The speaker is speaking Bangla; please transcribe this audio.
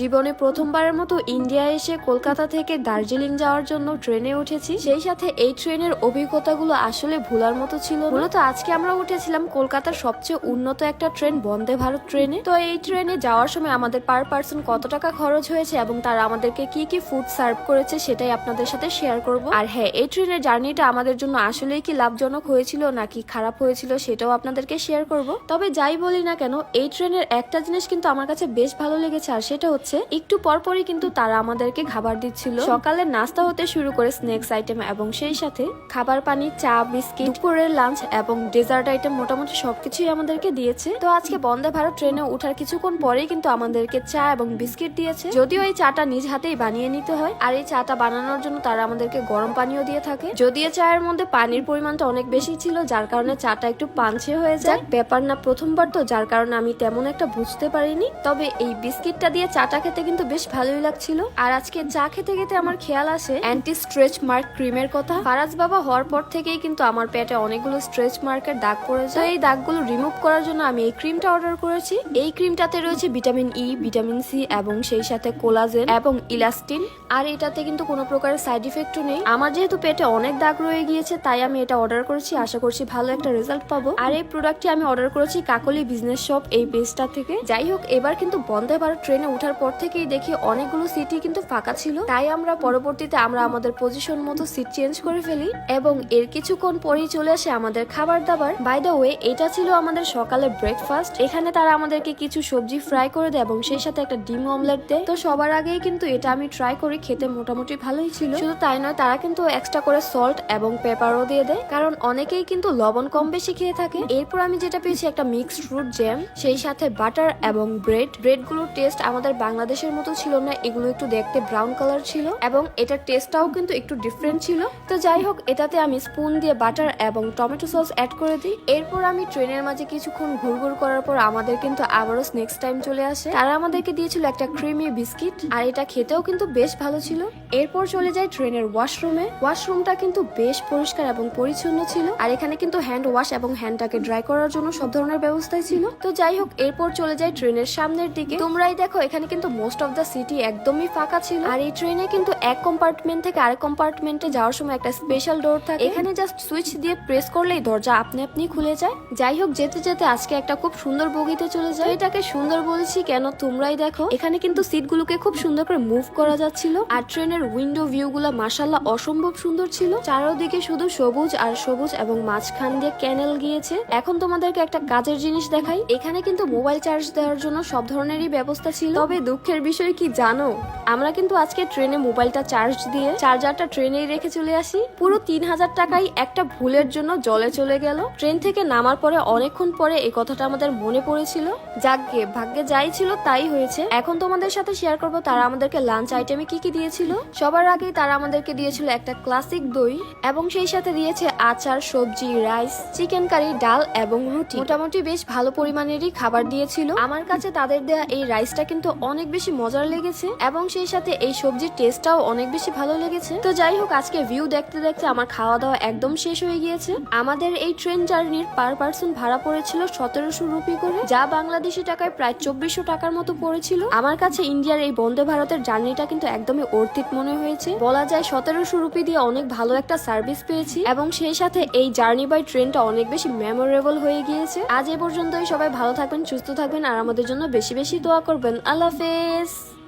জীবনে প্রথমবারের মতো ইন্ডিয়া এসে কলকাতা থেকে দার্জিলিং যাওয়ার জন্য ট্রেনে উঠেছি। সেই সাথে এই ট্রেনের অভিজ্ঞতাগুলো আসলে ভোলার মতো ছিল। মূলত আজকে আমরা উঠেছিলাম কলকাতার সবচেয়ে উন্নত একটা ট্রেন বন্দে ভারত ট্রেনে। তো এই ট্রেনে যাওয়ার সময় আমাদের পার পার্সন কত টাকা খরচ হয়েছে এবং তারা আমাদেরকে কি কি ফুড সার্ভ করেছে সেটাই আপনাদের সাথে শেয়ার করব। আর হ্যাঁ, এই ট্রেনের জার্নিটা আমাদের জন্য আসলেই কি লাভজনক হয়েছিল নাকি খারাপ হয়েছিল সেটাও আপনাদেরকে শেয়ার করব। তবে যাই বলি না কেন, এই ট্রেনের একটা জিনিস কিন্তু আমার কাছে বেশ ভালো লেগেছে, আর সেটা হচ্ছে একটু পরপরই কিন্তু তারা আমাদেরকে খাবার দিচ্ছিল। সকালের নাস্তা হতে শুরু করে স্ন্যাক্স আইটেম এবং সেই সাথে খাবার, পানি, চা, বিস্কিট, দুপুরের লাঞ্চ এবং ডেজার্ট আইটেম মোটামুটি সবকিছুই আমাদেরকে দিয়েছে। তো আজকে বন্দে ভারত ট্রেনে ওঠার কিছুক্ষণ পরেই কিন্তু আমাদেরকে চা এবং বিস্কিট দিয়েছে। যদিও এই চাটা নিজ হাতেই বানিয়ে নিতে হয়, আর এই চাটা বানানোর জন্য তারা আমাদেরকে গরম পানিও দিয়ে থাকে। যদিও চায়ের মধ্যে পানির পরিমাণটা অনেক বেশি ছিল, যার কারণে চাটা একটু পানচে হয়ে যায়। ব্যাপার না, প্রথমবার তো, যার কারণে আমি তেমন একটা বুঝতে পারিনি। তবে এই বিস্কিটটা দিয়ে চাটা খেতে কিন্তু বেশ ভালোই লাগছিল। আর আজকে চা খেতে খেতে আমার খেয়াল আসে অ্যান্টি স্ট্রেচ মার্ক ক্রিমের কথা। ফারাজ বাবা হওয়ার পর থেকেই কিন্তু আমার পেটে অনেকগুলো স্ট্রেচ মার্কের দাগ পড়েছে। এই দাগগুলো রিমুভ করার জন্য আমি এই ক্রিমটা অর্ডার করেছি। এই ক্রিমটাতে রয়েছে ভিটামিন ই, ভিটামিন সি এবং সেই সাথে কোলাজেন এবং ইলাস্টিন। আর এটাতে কিন্তু কোনো প্রকারের সাইড ইফেক্টও নেই। আমার যেহেতু পেটে অনেক দাগ রয়ে গিয়েছে তাই আমি এটা অর্ডার করেছি। আশা করছি ভালো একটা রেজাল্ট পাবো। আর এই প্রোডাক্টটি আমি অর্ডার করেছি কাকলি বিজনেস শপ এই পেজটা থেকে। যাই হোক, এবার কিন্তু বন্দে ভারত ট্রেনে ওঠার পর থেকেই দেখি অনেকগুলো সিটই কিন্তু ফাঁকা ছিল। তাই আমরা পরবর্তীতে আমাদের পজিশন মতো সিট চেঞ্জ করে ফেলি এবং এর কিছুক্ষণ পরেই চলে আসে আমাদের খাবার দাবার। বাই দ্য ওয়ে, এটা ছিল আমাদের সকালের ব্রেকফাস্ট। এখানে তারা আমাদেরকে কিছু সবজি ফ্রাই করে দেয় এবং সেই সাথে একটা ডিম অমলেট দেয়। তো সবার আগেই কিন্তু এটা আমি ট্রাই করি, খেতে মোটামুটি ভালোই ছিল। শুধু তাই নয়, তারা কিন্তু এক্সট্রা করে সল্ট এবং পেপারও দিয়ে দেয়, কারণ অনেকেই কিন্তু লবণ কম বেশি খেয়ে থাকে। এরপর আমি যেটা পেয়েছি একটা মিক্সড ফ্রুট জ্যাম, সেই সাথে বাটার এবং ব্রেড গুলোর টেস্ট আমাদের বাংলাদেশের মতো ছিল না। এগুলো একটু দেখতে ব্রাউন কালার ছিল এবং এটার টেস্টটাও কিন্তু একটু ডিফারেন্ট ছিল। তো যাই হোক, এটাতে আমি স্পুন দিয়ে বাটার এবং টমেটো সস অ্যাড করে দিই। এরপর আমি ট্রেনের মাঝে কিছুক্ষণ ঘুরঘুর করার পর আমাদের কিন্তু আবারও স্ন্যাক্স টাইম চলে আসে। তারা আমাদেরকে দিয়েছিল একটা ক্রিমি বিস্কিট, আর এটা খেতেও কিন্তু বেশ ভালো ছিল। এরপর চলে যায় ট্রেনের ওয়াশরুমে। ওয়াশরুমটা কিন্তু বেশ পরিষ্কার এবং পরিচ্ছন্ন ছিল, আর এখানে কিন্তু হ্যান্ড ওয়াশ এবং হ্যান্ডটাকে ড্রাই করার জন্য সব ধরনের ব্যবস্থাই ছিল। তো যাই হোক, এরপর চলে যায় ট্রেনের সামনের দিকে। তোমরাই দেখো, এখানে কিন্তু মোস্ট অফ দ্য সিটি একদমই ফাঁকা ছিল। আর এই ট্রেনে কিন্তু এক কম্পার্টমেন্ট থেকে আরেক কম্পার্টমেন্টে যাওয়ার সময় একটা স্পেশাল ডোর থাকে। এখানে জাস্ট সুইচ দিয়ে প্রেস করলেই দরজা আপনি আপনি খুলে যায়। যাই হোক, যেতে যেতে আজকে একটা খুব সুন্দর বগিতে চলে যায়। এটাকে সুন্দর বলছি কেন, তোমরাই দেখো, এখানে কিন্তু সিটগুলোকে খুব সুন্দর করে মুভ করা যাচ্ছিল। আর ট্রেনের উইন্ডো ভিউ গুলা মাশাআল্লাহ অসম্ভব সুন্দর ছিল। চারদিকে শুধু সবুজ আর সবুজ এবং মাঝখান দিয়ে ক্যানেল গিয়েছে। এখন তোমাদেরকে একটা কাজের জিনিস দেখাই। এখানে কিন্তু মোবাইল চার্জ দেওয়ার জন্য সব ধরনেরই ব্যবস্থা ছিল। তবে দুঃখের বিষয় কি জানো, আমরা কিন্তু আজকে ট্রেনে মোবাইলটা চার্জ দিয়ে চার্জারটা ট্রেনেই রেখে চলে আসি। পুরো 3000 টাকাই একটা ভুলের জন্য জলে চলে গেল। ট্রেন থেকে নামার পরে অনেকক্ষণ পরে এই কথাটা আমাদের মনে পড়েছিল। যাকগে, ভাগ্যে যাই ছিল তাই হয়েছে। এখন তোমাদের সাথে শেয়ার করব তারা আমাদেরকে লাঞ্চ আইটেমে কি কি দিয়েছিল। সবার আগেই তারা আমাদেরকে দিয়েছিল একটা ক্লাসিক দই এবং সেই সাথে দিয়েছে আচার, সবজি, রাইস, চিকেন কারি, ডাল এবং রুটি। মোটামুটি বেশ ভালো পরিমাণেরই খাবার দিয়েছিল। আমার কাছে তাদের দেয়া এই রাইসটা কিন্তু অনেক বেশি মজার লেগেছে এবং সেই সাথে এই সবজির টেস্টটাও অনেক বেশি ভালো লেগেছে। তো যাই হোক, আজকে ভিউ দেখতে দেখতে আমার খাওয়া দাওয়া একদম শেষ হয়ে গিয়েছে। আমাদের এই ট্রেন জার্নির পার পার্সন ভাড়া পড়েছিল 1700 রুপি করে, যা বাংলাদেশি টাকায় প্রায় 2400 টাকার মতো পড়েছিল। আমার কাছে ইন্ডিয়ার এই বন্দে ভারতের জার্নিটা কিন্তু একদমই অর্থিত মনে হয়েছে। বলা যায় 1700 রুপি দিয়ে অনেক ভালো একটা সার্ভিস পেয়েছি এবং সেই সাথে এই জার্নি বাই ট্রেনটা অনেক বেশি মেমোরেবল হয়ে গিয়েছে। আজ এ পর্যন্তই। সবাই ভালো থাকবেন, সুস্থ থাকবেন আর আমাদের জন্য বেশি বেশি দোয়া করবেন। আল্লাহ হাফেজ।